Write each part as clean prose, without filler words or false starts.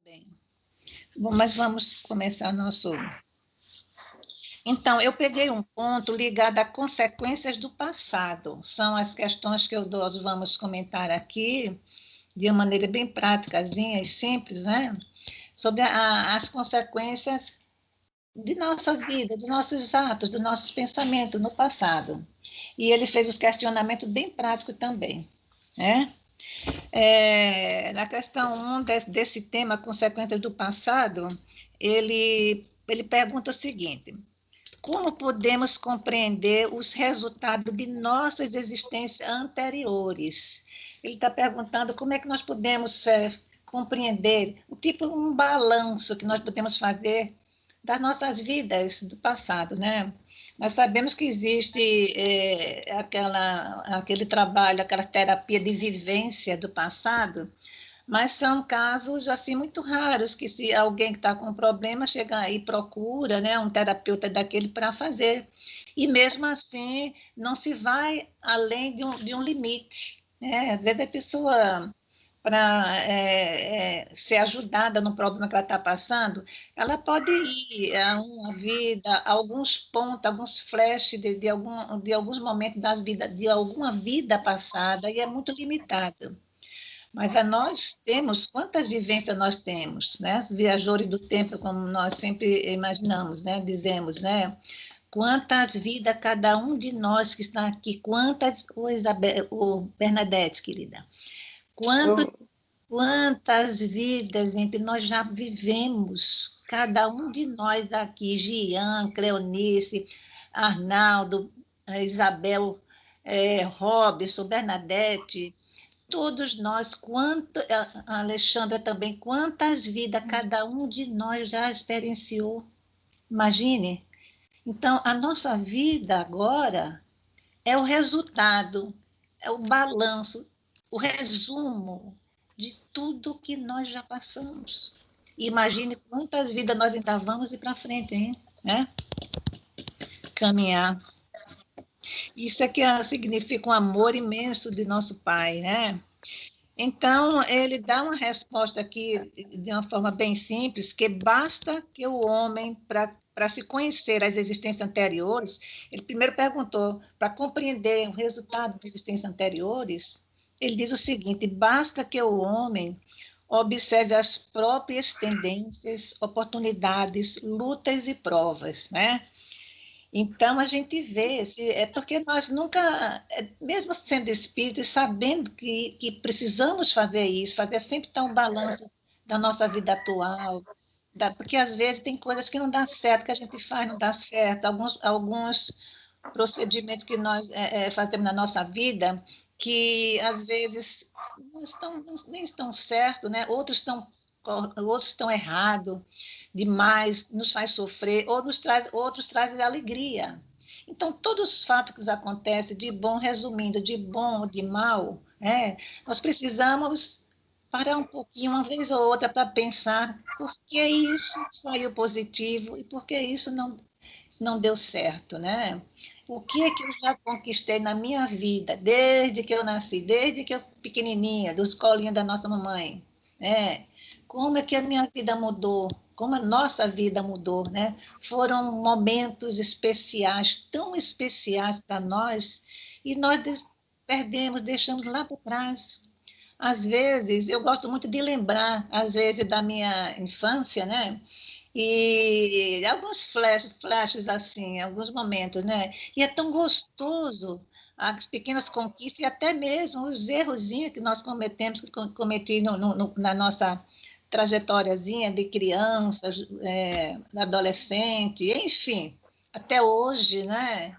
Bem, bom, mas vamos começar nosso. Então, eu peguei um ponto ligado a consequências do passado. São as questões que nós vamos comentar aqui, de uma maneira bem práticazinha e simples, né? Sobre as consequências de nossa vida, dos nossos atos, dos nossos pensamentos no passado. E ele fez os questionamentos bem práticos também, né? Na questão 1 desse tema, consequências do passado, ele pergunta o seguinte: como podemos compreender os resultados de nossas existências anteriores? Ele está perguntando como é que nós podemos compreender o tipo, um balanço que nós podemos fazer das nossas vidas do passado, né? Nós sabemos que existe aquele trabalho, aquela terapia de vivência do passado, mas são casos assim muito raros que se alguém que está com um problema chega e procura, né, um terapeuta daquele para fazer. E mesmo assim não se vai além de um limite, né? Às vezes a pessoa para ser ajudada no problema que ela está passando, ela pode ir a uma vida, a alguns pontos, alguns flashes de alguns momentos da vida, de alguma vida passada, e é muito limitado. Mas nós temos, quantas vivências nós temos, né? Os viajores do tempo, como nós sempre imaginamos, né? Dizemos, né? Quantas vidas cada um de nós que está aqui, quantas, Bernadette, querida, quantos, quantas vidas, gente, nós já vivemos, cada um de nós aqui, Gian, Cleonice, Arnaldo, Isabel, Robson, Bernadette, todos nós, a Alexandra também, quantas vidas cada um de nós já experienciou. Imagine. Então, a nossa vida agora é o resultado, é o balanço, o resumo de tudo que nós já passamos. Imagine quantas vidas nós ainda vamos ir para frente, hein? Né? Caminhar. Isso é que significa um amor imenso de nosso Pai, né? Então, ele dá uma resposta aqui de uma forma bem simples, que basta que o homem, para se conhecer as existências anteriores, ele primeiro perguntou, para compreender o resultado das existências anteriores, ele diz o seguinte: basta que o homem observe as próprias tendências, oportunidades, lutas e provas, né? Então, a gente vê, é porque nós nunca, mesmo sendo espíritos, sabendo que precisamos fazer isso, fazer sempre estar um balanço da nossa vida atual, porque às vezes tem coisas que não dá certo, que a gente faz, não dá certo, alguns procedimentos que nós fazemos na nossa vida, que às vezes nem estão certos, né? Outros estão errados demais, nos faz sofrer, outros trazem alegria. Então, todos os fatos que acontecem, de bom, resumindo, de bom ou de mal, nós precisamos parar um pouquinho, uma vez ou outra, para pensar por que isso saiu positivo e por que isso não deu certo, né? O que é que eu já conquistei na minha vida, desde que eu nasci, desde que eu pequenininha, do colinho da nossa mamãe, né? Como é que a minha vida mudou? Como a nossa vida mudou, né? Foram momentos especiais, tão especiais para nós, e nós perdemos, deixamos lá para trás. Às vezes, eu gosto muito de lembrar, às vezes, da minha infância, né? E alguns flashes assim, alguns momentos, né? E é tão gostoso as pequenas conquistas e até mesmo os errozinhos que nós cometemos, que cometi na nossa trajetóriazinha de criança, adolescente, enfim, até hoje, né?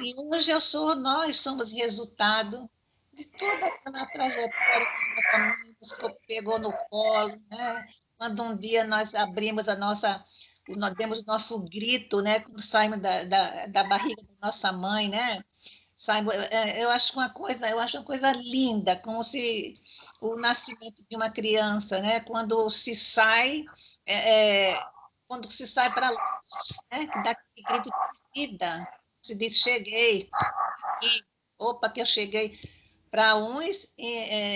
E hoje nós somos resultado de toda aquela trajetória que nossa mãe nos pegou no colo, né? Quando um dia nós abrimos nós demos nosso grito, né? Quando saímos da barriga da nossa mãe, né? Eu acho uma coisa linda, como se o nascimento de uma criança, né? É, é, quando se sai para a luz, né? Que dá aquele grito de vida, se diz cheguei, e, opa, que eu cheguei. Para uns,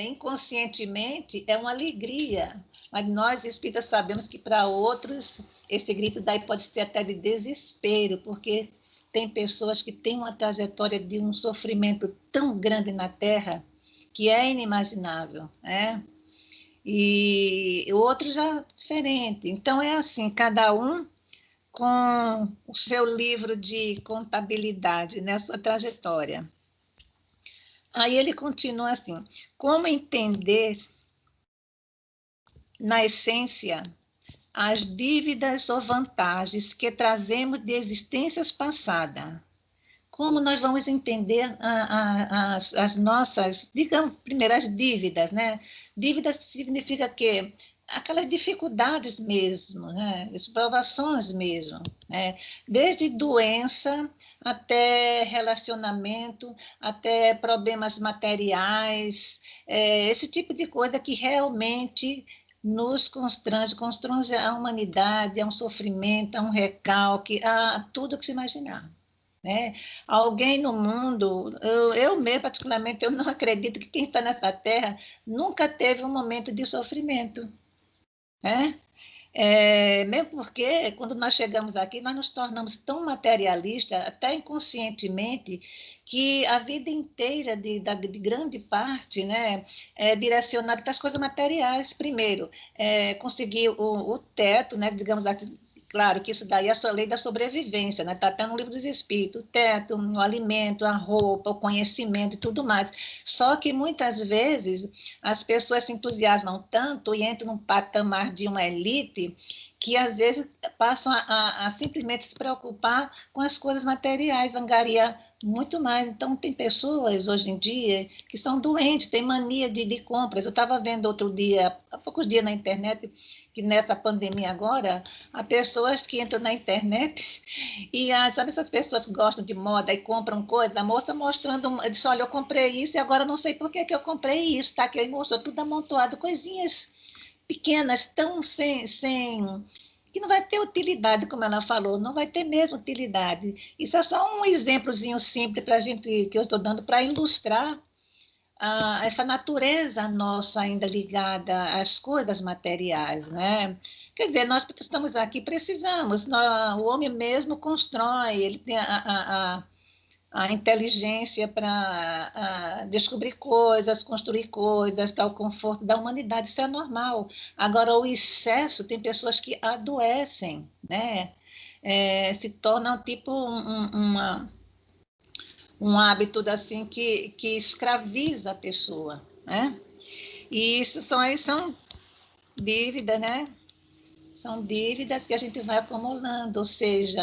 inconscientemente, é uma alegria, mas nós espíritas sabemos que para outros esse grito daí pode ser até de desespero, porque tem pessoas que têm uma trajetória de um sofrimento tão grande na Terra que é inimaginável, né? E outros já diferente. Então é assim, cada um com o seu livro de contabilidade, né, sua trajetória. Aí ele continua assim: como entender, na essência, as dívidas ou vantagens que trazemos de existências passadas? Como nós vamos entender as nossas, digamos, primeiras dívidas, né? Dívidas significa que aquelas dificuldades mesmo, né? As provações mesmo, né? Desde doença até relacionamento, até problemas materiais, esse tipo de coisa que realmente nos constrange a humanidade, a um sofrimento, a um recalque, a tudo que se imaginar. Né? Alguém no mundo, eu mesmo particularmente, eu não acredito que quem está nessa terra nunca teve um momento de sofrimento, né? Mesmo porque, quando nós chegamos aqui, nós nos tornamos tão materialistas, até inconscientemente, que a vida inteira, de grande parte, né, é direcionada para as coisas materiais. Primeiro, conseguir o teto, né, digamos assim. Claro que isso daí é a lei da sobrevivência, né? Está até no livro dos Espíritos, o teto, o alimento, a roupa, o conhecimento e tudo mais. Só que muitas vezes as pessoas se entusiasmam tanto e entram num patamar de uma elite que às vezes passam a simplesmente se preocupar com as coisas materiais, angariar muito mais. Então, tem pessoas hoje em dia que são doentes, têm mania de compras. Eu estava vendo outro dia, há poucos dias na internet, que nessa pandemia agora, há pessoas que entram na internet e, sabe, essas pessoas que gostam de moda e compram coisa, a moça mostrando, disse, olha, eu comprei isso e agora não sei por que eu comprei isso, tá? Que aí mostrou tudo amontoado, coisinhas pequenas, tão sem que não vai ter utilidade, como ela falou, não vai ter mesmo utilidade. Isso é só um exemplozinho simples para a gente, que eu estou dando para ilustrar essa natureza nossa ainda ligada às coisas materiais, né? Quer dizer, nós estamos aqui, precisamos, o homem mesmo constrói, ele tem a inteligência para descobrir coisas, construir coisas para o conforto da humanidade, isso é normal. Agora, o excesso, tem pessoas que adoecem, né? Se tornam tipo um hábito assim que escraviza a pessoa, né? E isso são dívidas, né? São dívidas que a gente vai acumulando, ou seja,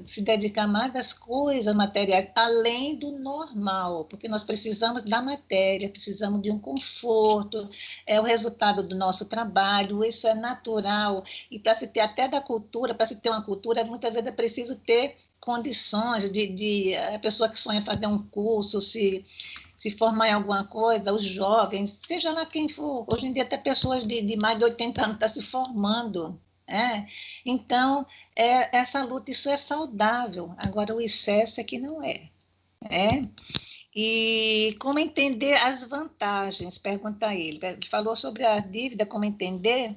se dedicar mais às coisas materiais, além do normal, porque nós precisamos da matéria, precisamos de um conforto, é o resultado do nosso trabalho, isso é natural. E para se ter até da cultura, para se ter uma cultura, muitas vezes é preciso ter condições de a pessoa que sonha fazer um curso, se formar em alguma coisa, os jovens, seja lá quem for, hoje em dia até pessoas de mais de 80 anos estão se formando. Então, essa luta, isso é saudável, agora o excesso é que não é. E como entender as vantagens, pergunta ele. Ele falou sobre a dívida, como entender,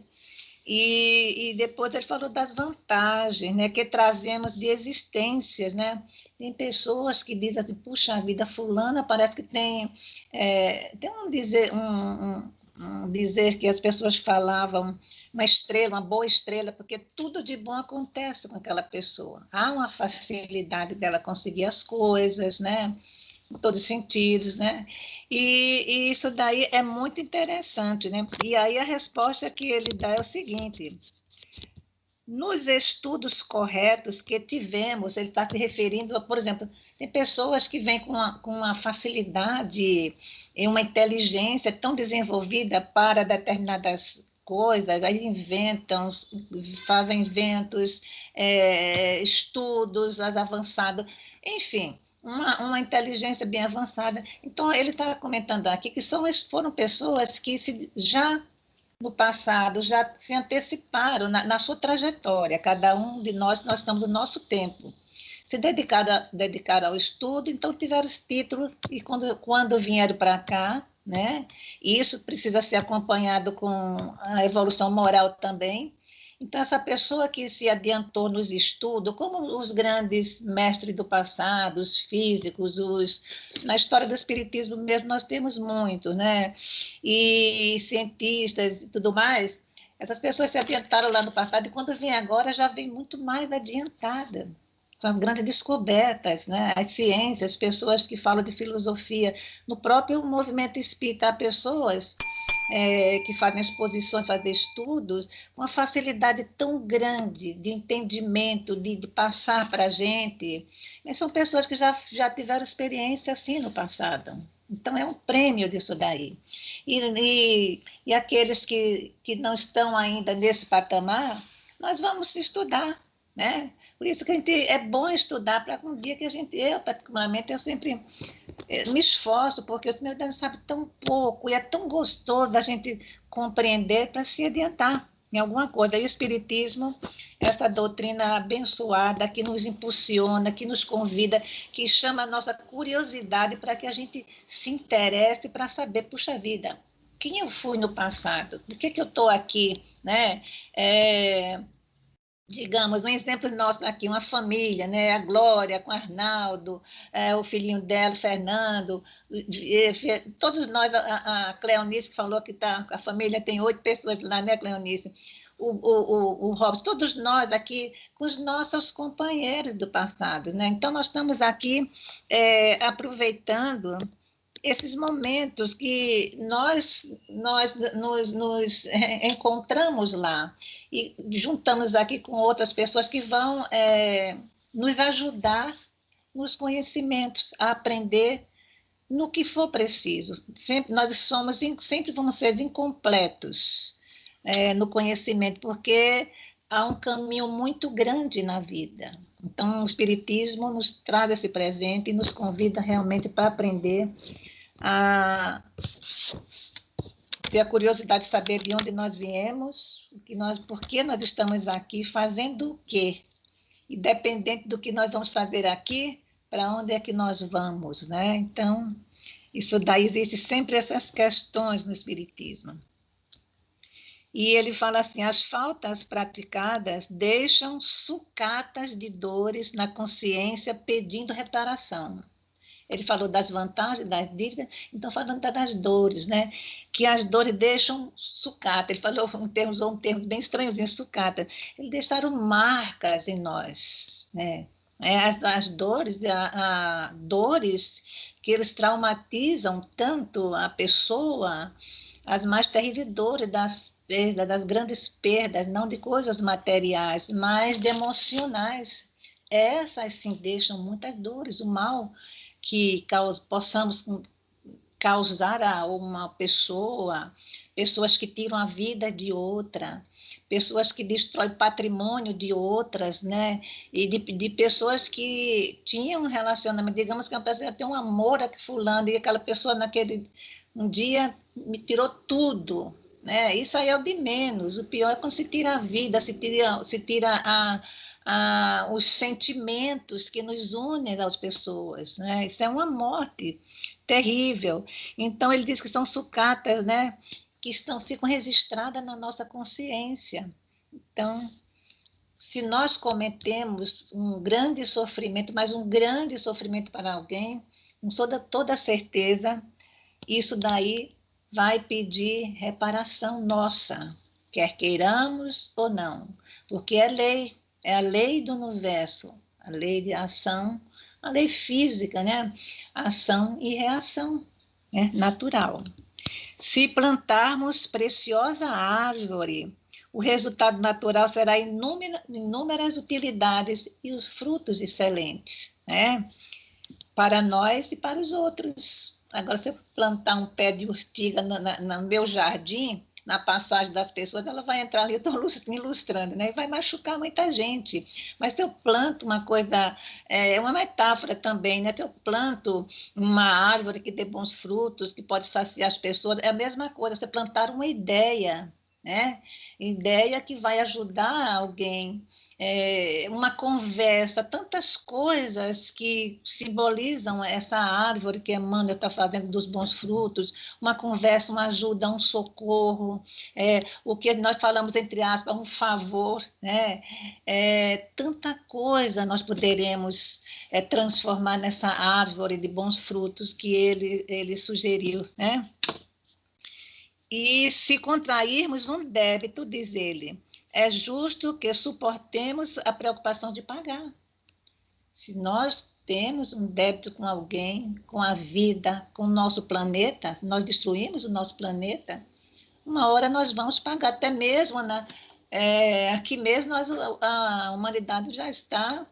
e depois ele falou das vantagens, né, que trazemos de existências, né? Tem pessoas que dizem assim, puxa vida, fulana parece que tem um dizer que as pessoas falavam, uma estrela, uma boa estrela, porque tudo de bom acontece com aquela pessoa. Há uma facilidade dela conseguir as coisas, né? Em todos os sentidos, né? E isso daí é muito interessante, né? E aí a resposta que ele dá é o seguinte: nos estudos corretos que tivemos, ele está se referindo a, por exemplo, tem pessoas que vêm com uma facilidade e uma inteligência tão desenvolvida para determinadas coisas, aí inventam, fazem inventos, estudos avançados, enfim, uma inteligência bem avançada. Então, ele está comentando aqui que foram pessoas que já no passado já se anteciparam na sua trajetória. Cada um de nós estamos no nosso tempo. se dedicaram ao estudo, então tiveram os títulos, e quando vieram para cá, né? E isso precisa ser acompanhado com a evolução moral também. Então, essa pessoa que se adiantou nos estudos, como os grandes mestres do passado, os físicos, na história do espiritismo mesmo, nós temos muito, né? E cientistas e tudo mais, essas pessoas se adiantaram lá no passado, e quando vem agora, já vem muito mais adiantada. São as grandes descobertas, né? As ciências, as pessoas que falam de filosofia. No próprio movimento espírita, há pessoas que fazem exposições, fazem estudos, com uma facilidade tão grande de entendimento, de passar para a gente. Mas são pessoas que já tiveram experiência assim no passado. Então, é um prêmio disso daí. E aqueles que não estão ainda nesse patamar, nós vamos estudar, né? Por isso que é bom estudar para um dia que eu particularmente, eu sempre me esforço, porque os meus Deus sabem tão pouco, e é tão gostoso a gente compreender para se adiantar em alguma coisa. E o Espiritismo, essa doutrina abençoada, que nos impulsiona, que nos convida, que chama a nossa curiosidade para que a gente se interesse para saber, puxa vida, quem eu fui no passado? Por que eu estou aqui? Né? Digamos, um exemplo nosso aqui, uma família, né? A Glória com o Arnaldo, o filhinho dela, Fernando, todos nós, a Cleonice que falou que a família tem 8 pessoas lá, né, Cleonice? O Robson, todos nós aqui com os nossos companheiros do passado, né? Então, nós estamos aqui aproveitando esses momentos que nós nos encontramos lá e juntamos aqui com outras pessoas que vão nos ajudar nos conhecimentos, a aprender no que for preciso. Sempre vamos ser incompletos no conhecimento, porque há um caminho muito grande na vida. Então, o Espiritismo nos traz esse presente e nos convida realmente para aprender a ter a curiosidade de saber de onde nós viemos, por que nós estamos aqui, fazendo o quê? E dependente do que nós vamos fazer aqui, para onde é que nós vamos, né? Então, isso daí existe sempre essas questões no Espiritismo. E ele fala assim, as faltas praticadas deixam sucatas de dores na consciência pedindo reparação. Ele falou das vantagens, das dívidas, então falando das dores, né? Que as dores deixam sucata. Ele falou usou um termo bem estranhozinho, sucata. Eles deixaram marcas em nós, né? As dores, dores que eles traumatizam tanto a pessoa, as mais terríveis dores das perdas, das grandes perdas, não de coisas materiais, mas de emocionais. Essas, sim, deixam muitas dores, o mal que possamos causar a uma pessoa, pessoas que tiram a vida de outra, pessoas que destroem patrimônio de outras, né? E de pessoas que tinham um relacionamento, digamos que uma pessoa tem um amor a fulano, e aquela pessoa um dia me tirou tudo, né? Isso aí é o de menos. O pior é quando se tira a vida, se tira os sentimentos que nos unem às pessoas, né? Isso é uma morte terrível. Então, ele diz que são sucatas, né? Que ficam registradas na nossa consciência. Então, se nós cometemos um grande sofrimento, mas um grande sofrimento para alguém, com toda certeza, isso daí vai pedir reparação nossa, quer queiramos ou não, porque é lei. É a lei do universo, a lei de ação, a lei física, né? Ação e reação, né? Natural. Se plantarmos preciosa árvore, o resultado natural será inúmeras utilidades e os frutos excelentes, né? Para nós e para os outros. Agora, se eu plantar um pé de urtiga no meu jardim, na passagem das pessoas, ela vai entrar ali, eu estou ilustrando, né? E vai machucar muita gente. Mas se eu planto uma coisa, é uma metáfora também, né? Se eu planto uma árvore que dê bons frutos, que pode saciar as pessoas, é a mesma coisa, você plantar uma ideia, né? Ideia que vai ajudar alguém, uma conversa, tantas coisas que simbolizam essa árvore que Emmanuel está fazendo dos bons frutos, uma conversa, uma ajuda, um socorro, o que nós falamos, entre aspas, um favor, né? Tanta coisa nós poderemos transformar nessa árvore de bons frutos que ele sugeriu, né? E se contrairmos um débito, diz ele, é justo que suportemos a preocupação de pagar. Se nós temos um débito com alguém, com a vida, com o nosso planeta, nós destruímos o nosso planeta, uma hora nós vamos pagar, até mesmo aqui mesmo a humanidade já está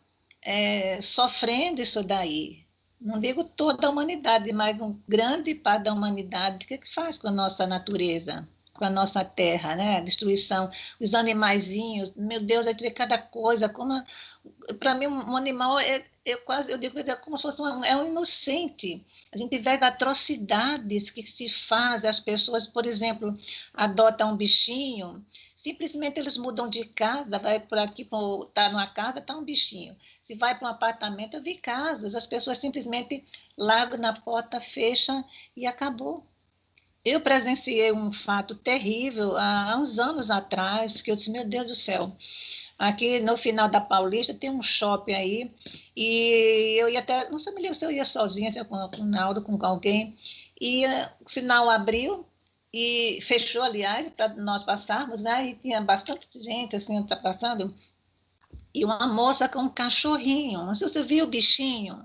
sofrendo isso daí. Não digo toda a humanidade, mas um grande parte da humanidade, o que faz com a nossa natureza, com a nossa terra, né? A destruição, os animaizinhos, meu Deus, eu tive cada coisa, para mim um animal eu digo como se fosse um inocente. A gente vê atrocidades que se fazem, as pessoas, por exemplo, adotam um bichinho, simplesmente eles mudam de casa, vai por aqui, está numa casa, está um bichinho. Se vai para um apartamento, eu vi casos, as pessoas simplesmente largam na porta, fecham e acabou. Eu presenciei um fato terrível há uns anos atrás, que eu disse, meu Deus do céu, aqui no final da Paulista tem um shopping aí, e eu ia até, não sabia se eu ia sozinha, se eu com o Naldo, com alguém, e o sinal abriu, e fechou, aliás, para nós passarmos, né? E tinha bastante gente assim passando, e uma moça com um cachorrinho, não sei se você viu o bichinho,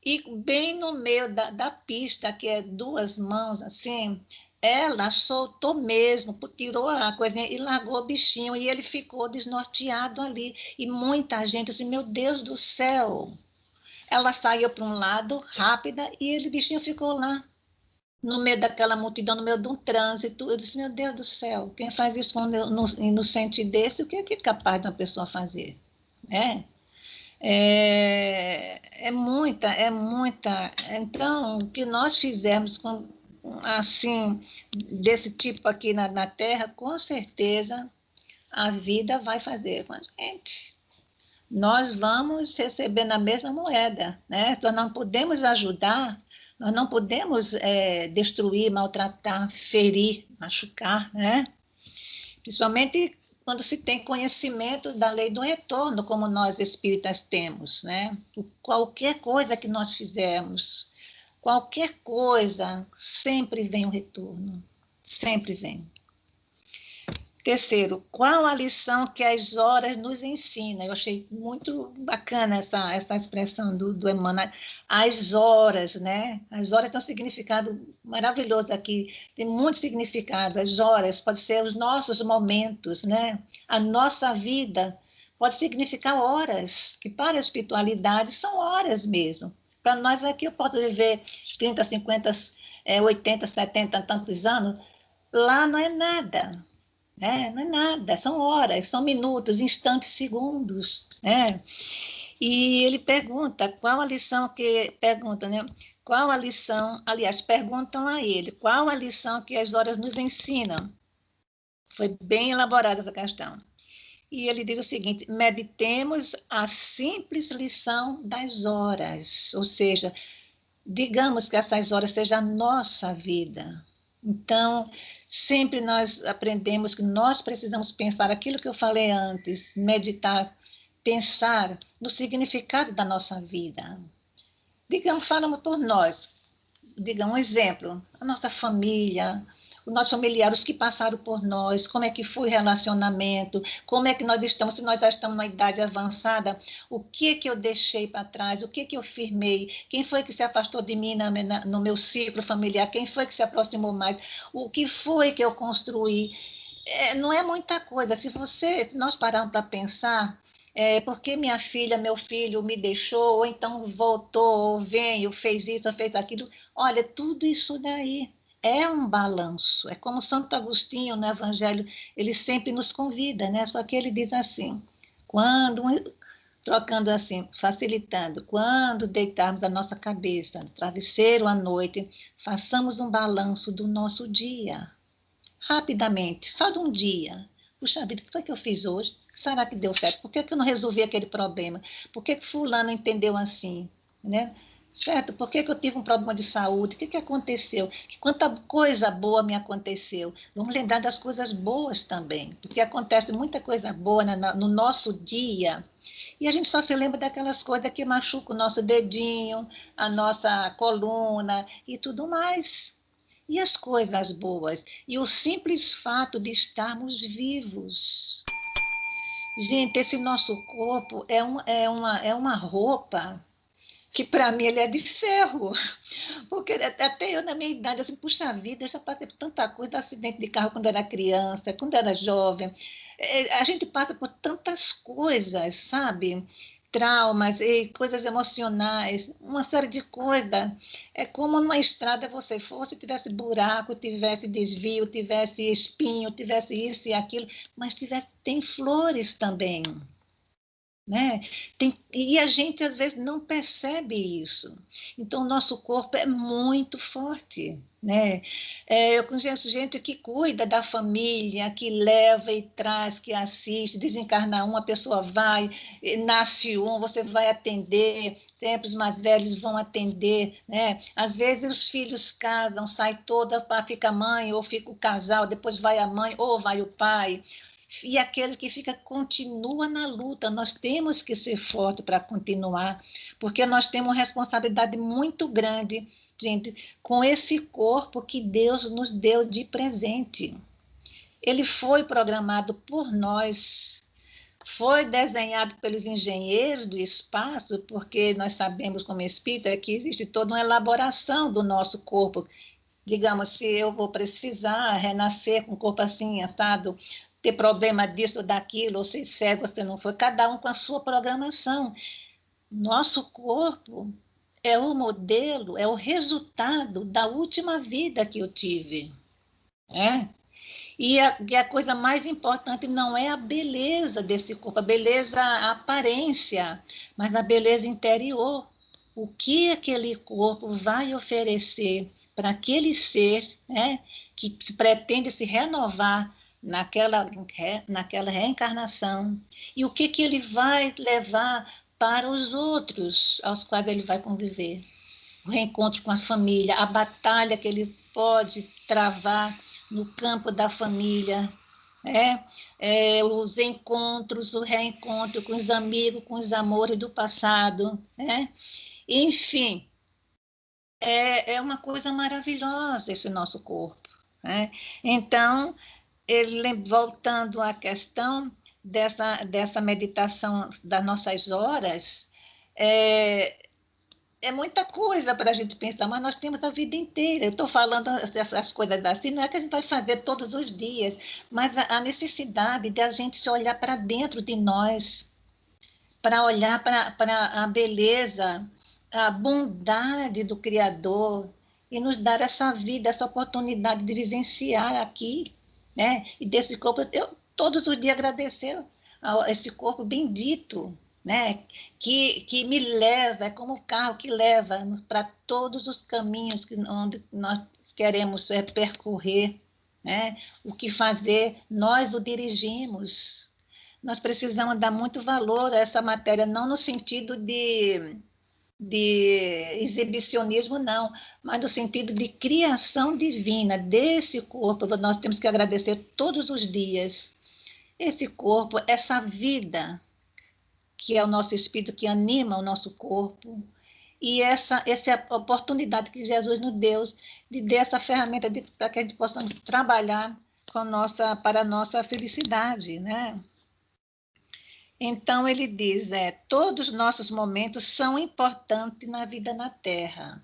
e bem no meio da pista, que é duas mãos assim, ela soltou mesmo, tirou a coisinha e largou o bichinho, e ele ficou desnorteado ali, e muita gente assim, meu Deus do céu, ela saiu para um lado rápida e ele bichinho ficou lá no meio daquela multidão, no meio de um trânsito. Eu disse, meu Deus do céu, quem faz isso com um inocente desse, o que é capaz de uma pessoa fazer? É muita, é muita. Então, o que nós fizermos assim, desse tipo aqui na Terra, com certeza a vida vai fazer com a gente. Nós vamos receber na mesma moeda, né? Nós não podemos ajudar, nós não podemos destruir, maltratar, ferir, machucar, né? Principalmente quando se tem conhecimento da lei do retorno, como nós espíritas temos, né? Qualquer coisa que nós fizermos, qualquer coisa, sempre vem o retorno, sempre vem. Terceiro, qual a lição que as horas nos ensinam? Eu achei muito bacana essa expressão do Emmanuel. As horas, né? As horas têm um significado maravilhoso aqui, tem muito significado. As horas pode ser os nossos momentos, né? A nossa vida pode significar horas, que para a espiritualidade são horas mesmo. Para nós aqui eu posso viver 30, 50, 80, 70, tantos anos, lá não é nada. Não é nada, são horas, são minutos, instantes, segundos. E ele pergunta qual a lição que. Pergunta, né? Qual a lição, aliás, perguntam a ele, qual a lição que as horas nos ensinam? Foi bem elaborada essa questão. E ele diz o seguinte: meditemos a simples lição das horas, ou seja, digamos que essas horas sejam a nossa vida. Então, sempre nós aprendemos que nós precisamos pensar aquilo que eu falei antes, meditar, pensar no significado da nossa vida. Digamos, falamos por nós, digamos um exemplo, a nossa família, os nossos familiares, os que passaram por nós, como é que foi o relacionamento, como é que nós estamos, se nós já estamos numa idade avançada, o que eu deixei para trás, o que eu firmei, quem foi que se afastou de mim no meu ciclo familiar, quem foi que se aproximou mais, o que foi que eu construí. Não é muita coisa, se nós pararmos para pensar, porque minha filha, meu filho me deixou, ou então voltou, ou veio, fez isso, ou fez aquilo, olha, tudo isso daí é um balanço, é como Santo Agostinho no Evangelho, ele sempre nos convida, né? Só que ele diz assim, trocando assim, facilitando, quando deitarmos a nossa cabeça no travesseiro à noite, façamos um balanço do nosso dia. rapidamente, só de um dia. Puxa vida, o que foi que eu fiz hoje? Será que deu certo? Por que eu não resolvi aquele problema? Por que fulano entendeu assim? Né? Certo? Por que eu tive um problema de saúde? O que aconteceu? Quanta coisa boa me aconteceu? Vamos lembrar das coisas boas também, porque acontece muita coisa boa no nosso dia, e a gente só se lembra daquelas coisas que machucam o nosso dedinho, a nossa coluna e tudo mais. E as coisas boas? E o simples fato de estarmos vivos. Gente, esse nosso corpo é uma roupa que para mim ele é de ferro, porque até eu na minha idade, assim, puxa vida, eu já passei por tanta coisa, acidente de carro quando era criança, quando era jovem, a gente passa por tantas coisas, sabe? Traumas, e coisas emocionais, uma série de coisas. É como numa estrada você fosse, tivesse buraco, tivesse desvio, tivesse espinho, tivesse isso e aquilo, mas tem flores também. Né? E a gente às vezes não percebe isso. Então, o nosso corpo é muito forte. Né? Eu conheço gente que cuida da família, que leva e traz, que assiste, desencarna um, a pessoa vai, nasce um, você vai atender, sempre os mais velhos vão atender. Né? Às vezes os filhos casam, sai toda, fica a mãe, ou fica o casal, depois vai a mãe, ou vai o pai. E aquele que fica continua na luta. Nós temos que ser fortes para continuar, porque nós temos uma responsabilidade muito grande, gente, com esse corpo que Deus nos deu de presente. Ele foi programado por nós, foi desenhado pelos engenheiros do espaço, porque nós sabemos como espírita que existe toda uma elaboração do nosso corpo. Digamos, se eu vou precisar renascer com o corpo assim, assado, ter problema disso ou daquilo, ou ser cego, se não for, cada um com a sua programação. Nosso corpo é o modelo, é o resultado da última vida que eu tive. Né? E a coisa mais importante não é a beleza desse corpo, a beleza, a aparência, mas a beleza interior. O que aquele corpo vai oferecer para aquele ser, né, que pretende se renovar naquela reencarnação, e o que ele vai levar para os outros aos quais ele vai conviver. O reencontro com a família, a batalha que ele pode travar no campo da família, os encontros, o reencontro com os amigos, com os amores do passado. Enfim, é uma coisa maravilhosa esse nosso corpo. Então, voltando à questão dessa meditação das nossas horas, é muita coisa para a gente pensar, mas nós temos a vida inteira. Eu estou falando essas coisas assim, não é que a gente vai fazer todos os dias, mas a necessidade de a gente se olhar para dentro de nós, para olhar para a beleza, a bondade do Criador, e nos dar essa vida, essa oportunidade de vivenciar aqui, né? E desse corpo, eu todos os dias agradecer a esse corpo bendito, né? Que me leva, é como o carro que leva para todos os caminhos onde nós queremos percorrer, né? O que fazer, nós o dirigimos. Nós precisamos dar muito valor a essa matéria, não no sentido de exibicionismo, não, mas no sentido de criação divina desse corpo. Nós temos que agradecer todos os dias esse corpo, essa vida, que é o nosso espírito, que anima o nossa corpo, e essa oportunidade que Jesus nos deu, de dar essa ferramenta para que a gente possamos trabalhar para a nossa felicidade, né? Então, ele diz, todos os nossos momentos são importantes na vida na Terra.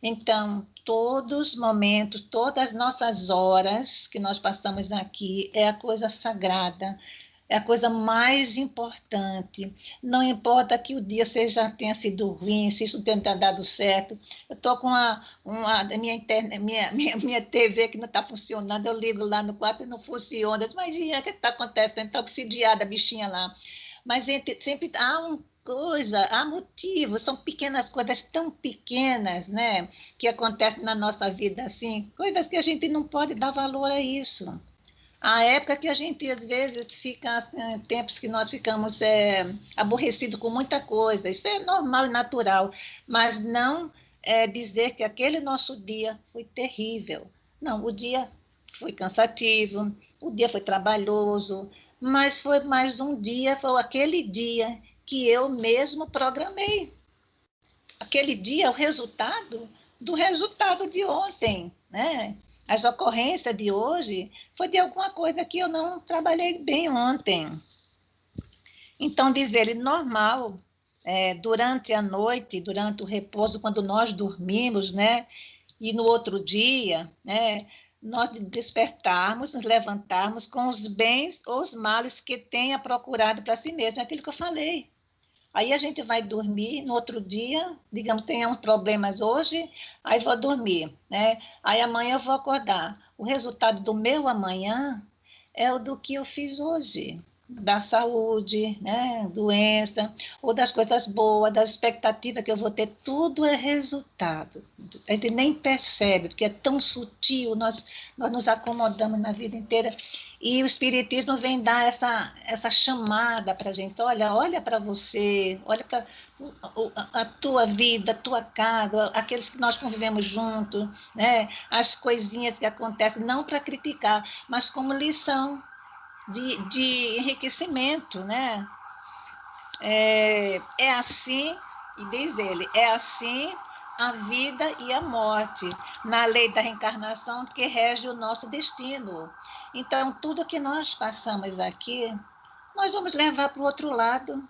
Então, todos os momentos, todas as nossas horas que nós passamos aqui é a coisa sagrada, é a coisa mais importante. Não importa que o dia tenha sido ruim, se isso tenha dado certo. Eu estou com minha TV que não está funcionando, eu ligo lá no quarto e não funciona. Mas o que está acontecendo? Está obsidiada a bichinha lá. Mas, gente, sempre há coisa, há motivos, são pequenas coisas tão pequenas, né, que acontecem na nossa vida, assim, coisas que a gente não pode dar valor a isso. A época que a gente, às vezes, fica, tempos que nós ficamos aborrecidos com muita coisa, isso é normal e natural, mas não dizer que aquele nosso dia foi terrível. Não, o dia foi cansativo, o dia foi trabalhoso, mas foi mais um dia, foi aquele dia que eu mesmo programei. Aquele dia é o resultado do resultado de ontem, né? As ocorrências de hoje foi de alguma coisa que eu não trabalhei bem ontem. Então, diz ele, normal, durante a noite, durante o repouso, quando nós dormimos, né? E no outro dia, né? Nós despertarmos, nos levantarmos com os bens ou os males que tenha procurado para si mesmo, é aquilo que eu falei. Aí a gente vai dormir, no outro dia, digamos, tenhamos problemas hoje, aí vou dormir, né? Aí amanhã eu vou acordar. O resultado do meu amanhã é o do que eu fiz hoje, da saúde, né? Doença, ou das coisas boas, das expectativas que eu vou ter, tudo é resultado. A gente nem percebe, porque é tão sutil, nós nos acomodamos na vida inteira. E o Espiritismo vem dar essa chamada para a gente, olha para você, olha para a tua vida, a tua casa, aqueles que nós convivemos juntos, né? As coisinhas que acontecem, não para criticar, mas como lição de enriquecimento, né? É assim, e diz ele, é assim a vida e a morte, na lei da reencarnação que rege o nosso destino. Então, tudo que nós passamos aqui, nós vamos levar para o outro lado.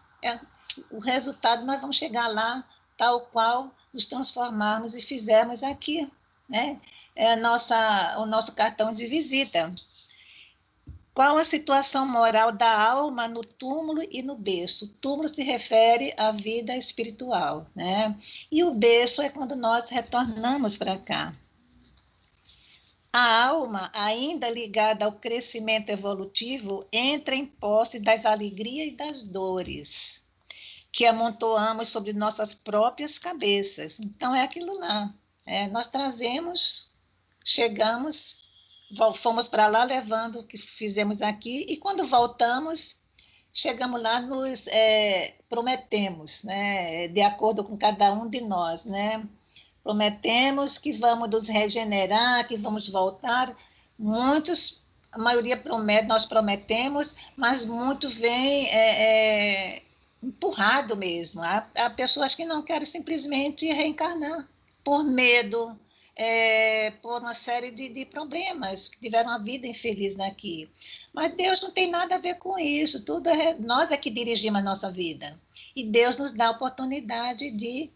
O resultado, nós vamos chegar lá, tal qual nos transformarmos e fizermos aqui, né? É o nosso cartão de visita. Qual a situação moral da alma no túmulo e no berço? O túmulo se refere à vida espiritual, né? E o berço é quando nós retornamos para cá. A alma, ainda ligada ao crescimento evolutivo, entra em posse das alegrias e das dores que amontoamos sobre nossas próprias cabeças. Então, é aquilo lá. Nós trazemos, chegamos, fomos para lá levando o que fizemos aqui, e quando voltamos, chegamos lá, nos prometemos, né, de acordo com cada um de nós, né? Prometemos que vamos nos regenerar, que vamos voltar. Muitos, a maioria promete, nós prometemos, mas muito vem empurrado mesmo. Há pessoas que não querem simplesmente reencarnar por medo, por uma série de problemas, que tiveram uma vida infeliz aqui. Mas Deus não tem nada a ver com isso, tudo nós é que dirigimos a nossa vida. E Deus nos dá a oportunidade de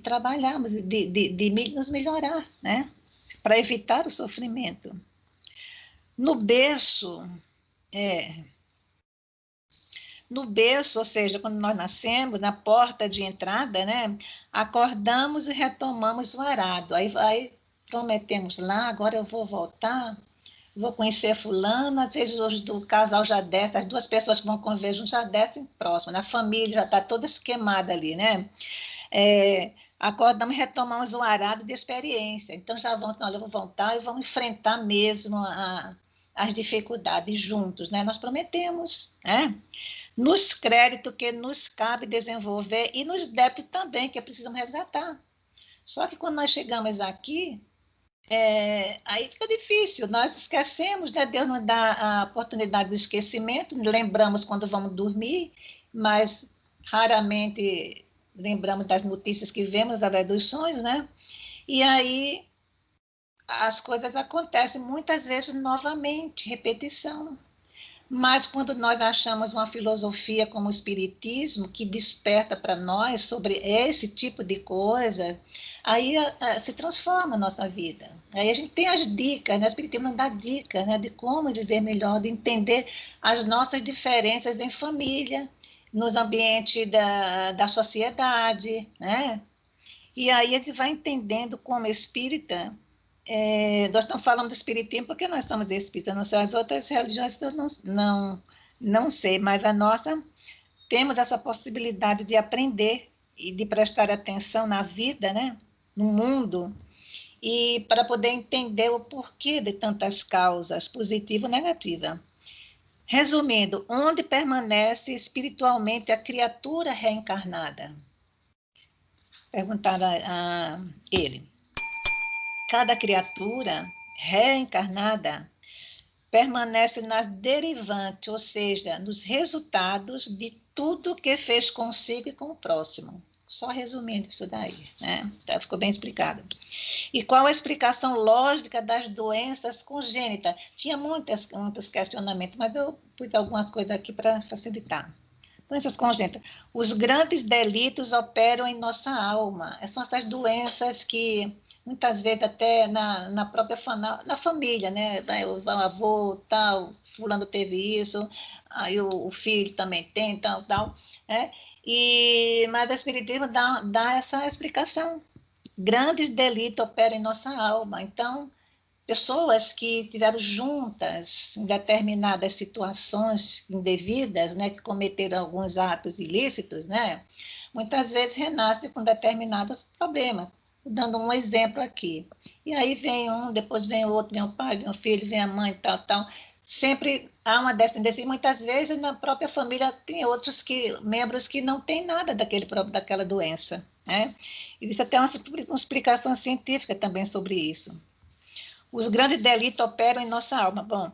trabalharmos, de nos melhorar, né? Para evitar o sofrimento. No berço, ou seja, quando nós nascemos, na porta de entrada, né? Acordamos e retomamos o arado. Aí prometemos lá, agora eu vou voltar, vou conhecer fulano, às vezes hoje o casal já desce, as duas pessoas que vão conviver juntos já descem próximo, na família já está toda esquemada ali, né? Acordamos e retomamos o arado de experiência. Então já vamos, olha, eu vou voltar e vamos enfrentar mesmo as dificuldades juntos, né? Nós prometemos, né? Nos créditos que nos cabe desenvolver e nos débitos também, que precisamos resgatar. Só que quando nós chegamos aqui, aí fica difícil, nós esquecemos, né? Deus nos dá a oportunidade do esquecimento, lembramos quando vamos dormir, mas raramente lembramos das notícias que vemos através dos sonhos, né? E aí as coisas acontecem muitas vezes novamente, repetição. Mas quando nós achamos uma filosofia como o Espiritismo, que desperta para nós sobre esse tipo de coisa, aí se transforma a nossa vida. Aí a gente tem as dicas, né? O Espiritismo nos dá dicas, né? De como viver melhor, de entender as nossas diferenças em família, nos ambientes da sociedade, né? E aí a gente vai entendendo como espírita. Nós estamos falando do espiritismo porque nós estamos espíritas, não sei, as outras religiões eu não sei, mas a nossa temos essa possibilidade de aprender e de prestar atenção na vida, né? No mundo, e para poder entender o porquê de tantas causas, positiva e negativa. Resumindo, onde permanece espiritualmente a criatura reencarnada? Perguntaram a ele. Cada criatura reencarnada permanece nas derivantes, ou seja, nos resultados de tudo que fez consigo e com o próximo. Só resumindo isso daí, né? Ficou bem explicado. E qual a explicação lógica das doenças congênitas? Tinha muitos questionamentos, mas eu pus algumas coisas aqui para facilitar. Doenças congênitas. Os grandes delitos operam em nossa alma. São essas doenças que, muitas vezes, até na própria na família, né? O avô, tal, fulano teve isso, aí o filho também tem, tal, né? Mas o Espiritismo dá essa explicação. Grandes delitos operam em nossa alma. Então, pessoas que estiveram juntas em determinadas situações indevidas, né, que cometeram alguns atos ilícitos, né, muitas vezes renascem com determinados problemas. Dando um exemplo aqui. E aí vem um, depois vem o outro, vem o pai, vem o filho, vem a mãe, tal, tal. Sempre há uma descendência, e muitas vezes na própria família tem outros membros que não têm nada daquela doença, né? E isso até uma explicação científica também sobre isso. Os grandes delitos operam em nossa alma. Bom,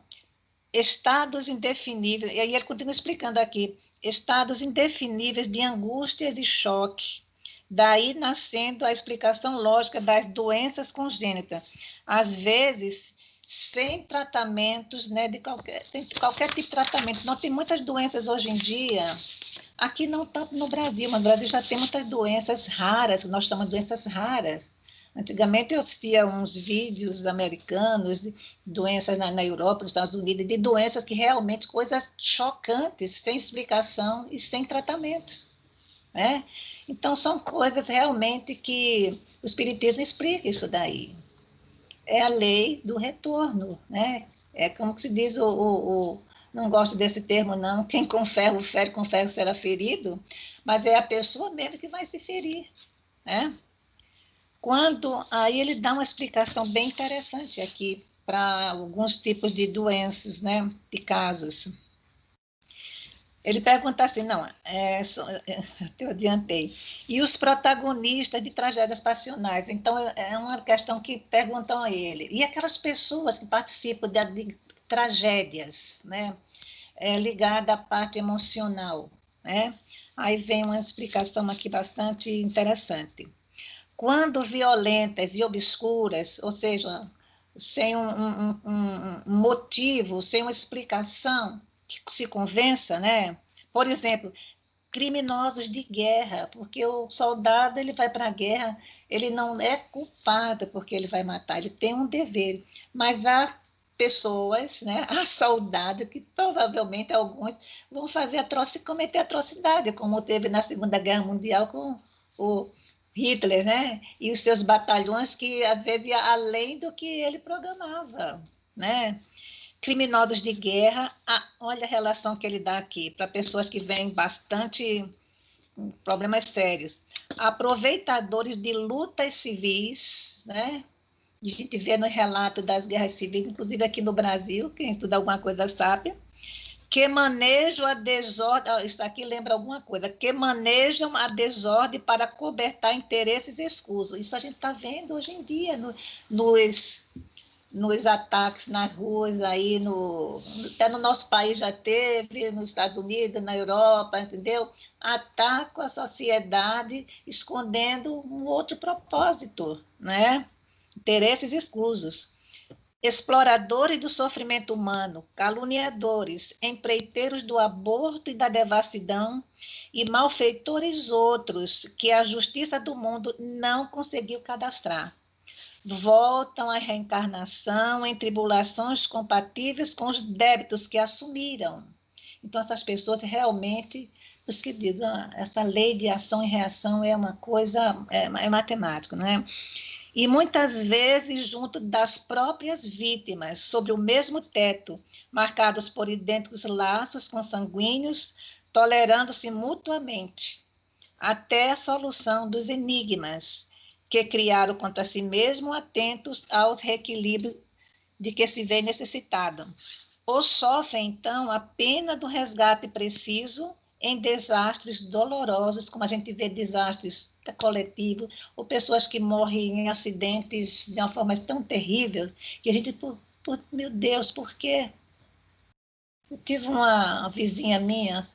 estados indefiníveis, e aí ele continua explicando aqui, estados indefiníveis de angústia e de choque. Daí nascendo a explicação lógica das doenças congênitas. Às vezes, sem tratamentos, né, sem qualquer tipo de tratamento. Não tem muitas doenças hoje em dia, aqui não tanto no Brasil, mas no Brasil já tem muitas doenças raras, que nós chamamos de doenças raras. Antigamente eu assistia uns vídeos americanos, de doenças na Europa, nos Estados Unidos, de doenças que realmente, coisas chocantes, sem explicação e sem tratamento, né? Então, são coisas realmente que o Espiritismo explica isso daí. É a lei do retorno, né? É como se diz não gosto desse termo, não, quem com ferro fere, com ferro será ferido, mas é a pessoa mesmo que vai se ferir, né? Aí ele dá uma explicação bem interessante aqui para alguns tipos de doenças, né, de casos. Ele pergunta assim, não, eu adiantei. E os protagonistas de tragédias passionais? Então, é uma questão que perguntam a ele. E aquelas pessoas que participam de tragédias, né, ligada à parte emocional, né? Aí vem uma explicação aqui bastante interessante. Quando violentas e obscuras, ou seja, sem um motivo, sem uma explicação que se convença, né? Por exemplo, criminosos de guerra, porque o soldado ele vai para a guerra, ele não é culpado porque ele vai matar, ele tem um dever, mas há pessoas, né, há soldados que provavelmente alguns vão cometer atrocidade, como teve na Segunda Guerra Mundial com o Hitler, né? E os seus batalhões que às vezes ia além do que ele programava, né? Criminosos de guerra, olha a relação que ele dá aqui para pessoas que vêm bastante problemas sérios. Aproveitadores de lutas civis, né? A gente vê no relato das guerras civis, inclusive aqui no Brasil, quem estuda alguma coisa sabe, que manejam a desordem, isso aqui lembra alguma coisa, que manejam a desordem para cobertar interesses escusos. Isso a gente está vendo hoje em dia nos ataques nas ruas, aí até no nosso país já teve, nos Estados Unidos, na Europa, entendeu? Atacam a sociedade escondendo um outro propósito, né? Interesses escusos. Exploradores do sofrimento humano, caluniadores, empreiteiros do aborto e da devassidão e malfeitores outros que a justiça do mundo não conseguiu cadastrar. Voltam à reencarnação em tribulações compatíveis com os débitos que assumiram. Então, essas pessoas realmente, por isso que digo, essa lei de ação e reação é uma coisa, é matemático, não é? E muitas vezes junto das próprias vítimas, sobre o mesmo teto, marcados por idênticos laços consanguíneos, tolerando-se mutuamente, até a solução dos enigmas que criaram contra si mesmo, atentos aos reequilíbrios de que se vê necessitado. Ou sofrem, então, a pena do resgate preciso em desastres dolorosos, como a gente vê desastres coletivos, ou pessoas que morrem em acidentes de uma forma tão terrível, que a gente, meu Deus, por quê? Eu tive uma vizinha minha,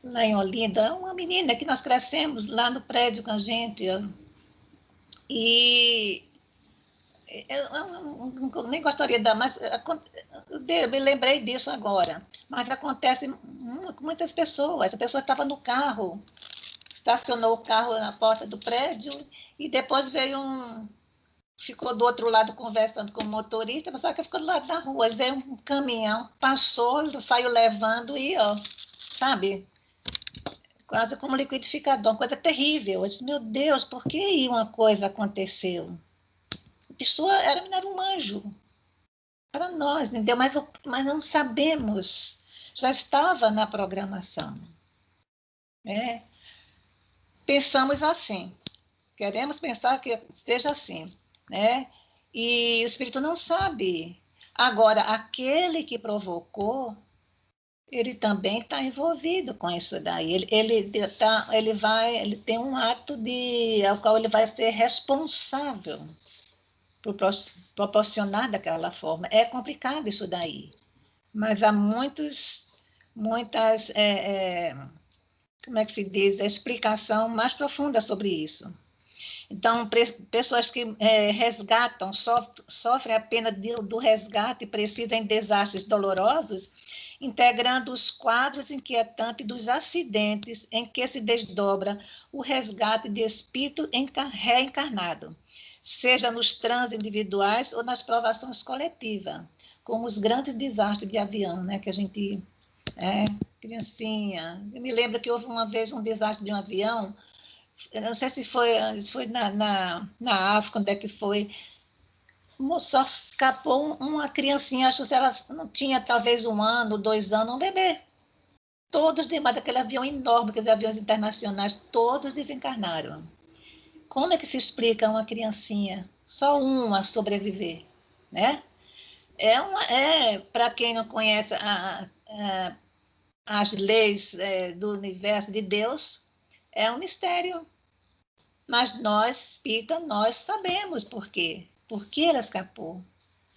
lá em Olinda, uma menina que nós crescemos lá no prédio com a gente, e eu nem gostaria de dar, mas eu me lembrei disso agora. Mas acontece com muitas pessoas. A pessoa estava no carro, estacionou o carro na porta do prédio e depois veio ficou do outro lado conversando com o motorista, mas só que ficou do lado da rua. Veio um caminhão, passou, saiu levando e, ó, sabe, quase como liquidificador, uma coisa terrível. Eu disse, meu Deus, por que uma coisa aconteceu? A pessoa era um anjo para nós, entendeu? Mas não sabemos. Já estava na programação. Né? Pensamos assim. Queremos pensar que esteja assim. Né? E o Espírito não sabe. Agora, aquele que provocou, ele também está envolvido com isso daí. Ele tem um ato ao qual ele vai ser responsável por proporcionar daquela forma. É complicado isso daí, mas há muitas, como é que se diz, a explicação mais profunda sobre isso. Então, pessoas que resgatam, sofrem a pena do resgate, precisam em desastres dolorosos, integrando os quadros inquietantes dos acidentes em que se desdobra o resgate de espírito reencarnado, seja nos trânsitos individuais ou nas provações coletivas, como os grandes desastres de avião, né, que a gente... criancinha. Eu me lembro que houve uma vez um desastre de um avião, eu não sei se foi na África, onde é que foi, só escapou uma criancinha, acho que ela não tinha talvez 1 ano, 2 anos, um bebê. Todos debaixo daquele avião enorme, aqueles aviões internacionais, todos desencarnaram. Como é que se explica uma criancinha, só uma sobreviver, né? Para quem não conhece as leis do universo de Deus, é um mistério. Mas nós, espírita, nós sabemos por quê. Por que ela escapou?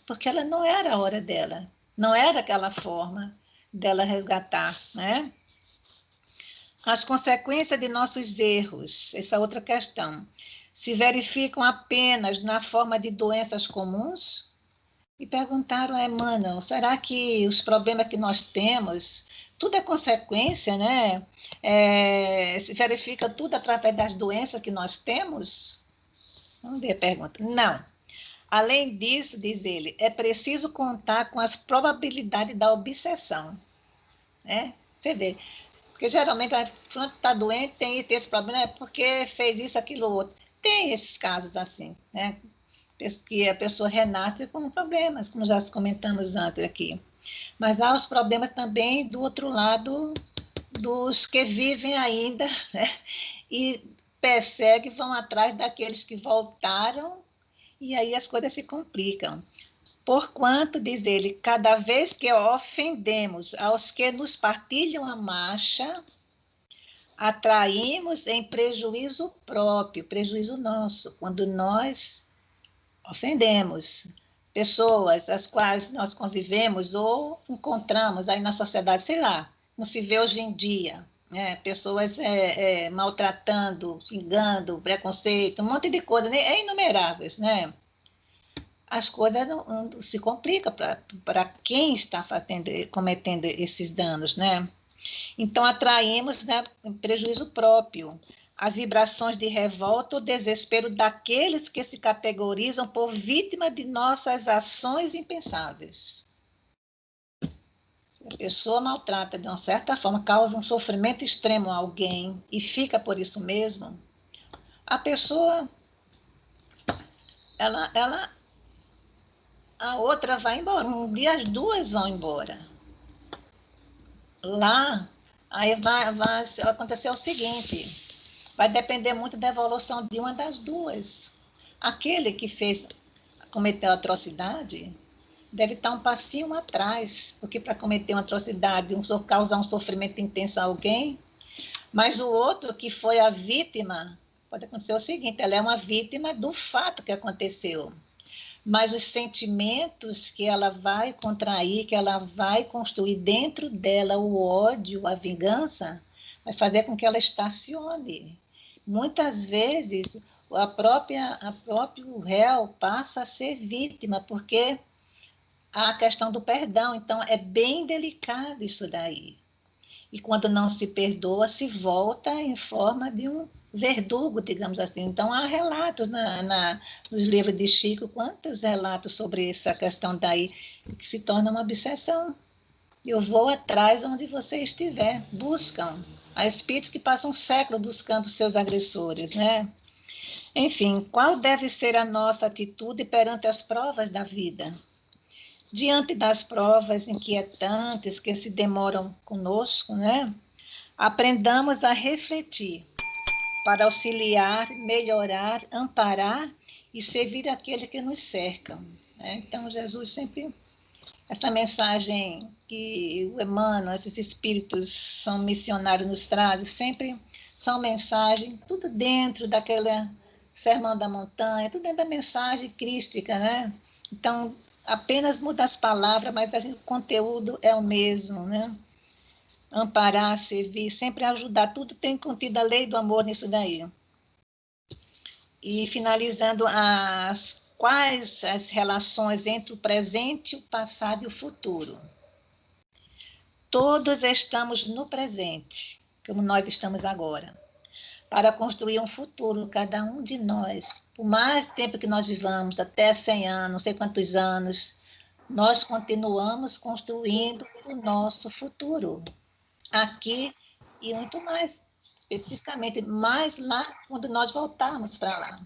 Porque ela não era a hora dela. Não era aquela forma dela resgatar, né? As consequências de nossos erros, essa outra questão, se verificam apenas na forma de doenças comuns? E perguntaram a Emmanuel, será que os problemas que nós temos, tudo é consequência, né? Se verifica tudo através das doenças que nós temos? Vamos ver a pergunta. Não. Além disso, diz ele, é preciso contar com as probabilidades da obsessão. Né? Você vê, porque geralmente, quando está doente, tem esse problema, é porque fez isso, aquilo, outro. Tem esses casos assim, né? Que a pessoa renasce com problemas, como já comentamos antes aqui. Mas há os problemas também do outro lado, dos que vivem ainda, né? E perseguem, vão atrás daqueles que voltaram, e aí as coisas se complicam. Porquanto, diz ele, cada vez que ofendemos aos que nos partilham a marcha, atraímos em prejuízo próprio, prejuízo nosso, quando nós ofendemos pessoas as quais nós convivemos ou encontramos aí na sociedade, sei lá, não se vê hoje em dia, né? Pessoas maltratando, xingando, preconceito, um monte de coisas, inumeráveis, né? As coisas não se complicam para quem está cometendo esses danos, né? Então, atraímos, né, um prejuízo próprio, as vibrações de revolta ou desespero daqueles que se categorizam por vítima de nossas ações impensáveis. Se a pessoa maltrata de uma certa forma, causa um sofrimento extremo a alguém e fica por isso mesmo, a pessoa, a outra vai embora. Um dia as duas vão embora. Lá, Aí vai acontecer o seguinte, vai depender muito da evolução de uma das duas. Aquele que cometeu atrocidade deve estar um passinho atrás, porque para cometer uma atrocidade, causar um sofrimento intenso a alguém, mas o outro que foi a vítima, pode acontecer o seguinte, ela é uma vítima do fato que aconteceu, mas os sentimentos que ela vai contrair, que ela vai construir dentro dela, o ódio, a vingança, vai fazer com que ela estacione. Muitas vezes, a próprio réu passa a ser vítima, porque há a questão do perdão. Então, é bem delicado isso daí. E quando não se perdoa, se volta em forma de um verdugo, digamos assim. Então, há relatos nos livros de Chico, quantos relatos sobre essa questão daí, que se torna uma obsessão. Eu vou atrás onde você estiver. Buscam. Há espíritos que passam séculos buscando seus agressores, né? Enfim, qual deve ser a nossa atitude perante as provas da vida? Diante das provas inquietantes que se demoram conosco, né? Aprendamos a refletir para auxiliar, melhorar, amparar e servir aqueles que nos cercam, né? Então, Jesus sempre, essa mensagem que o Emmanuel, esses espíritos são missionários nos trazem, sempre são mensagens, tudo dentro daquele sermão da montanha, tudo dentro da mensagem crística, né? Então, apenas muda as palavras, mas o conteúdo é o mesmo, né? Amparar, servir, sempre ajudar, tudo tem contido a lei do amor nisso daí. E finalizando, quais as relações entre o presente, o passado e o futuro? Todos estamos no presente, como nós estamos agora, para construir um futuro, cada um de nós. Por mais tempo que nós vivamos, até 100 anos, não sei quantos anos, nós continuamos construindo o nosso futuro, aqui e muito mais, especificamente, mais lá quando nós voltarmos para lá.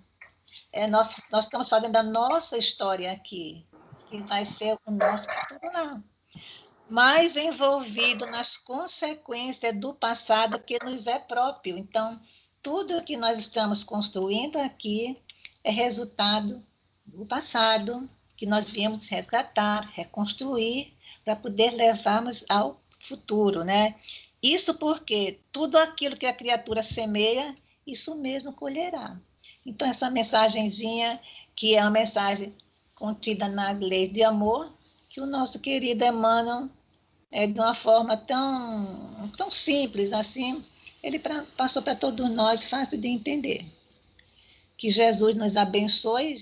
Nós estamos fazendo a nossa história aqui, que vai ser o nosso futuro lá. Mais envolvido nas consequências do passado que nos é próprio. Então, tudo que nós estamos construindo aqui é resultado do passado, que nós viemos resgatar, reconstruir, para poder levarmos ao futuro, né? Isso porque tudo aquilo que a criatura semeia, isso mesmo colherá. Então, essa mensagenzinha, que é uma mensagem contida nas leis de amor, que o nosso querido Emmanuel, de uma forma tão simples assim, ele passou para todos nós, fácil de entender. Que Jesus nos abençoe,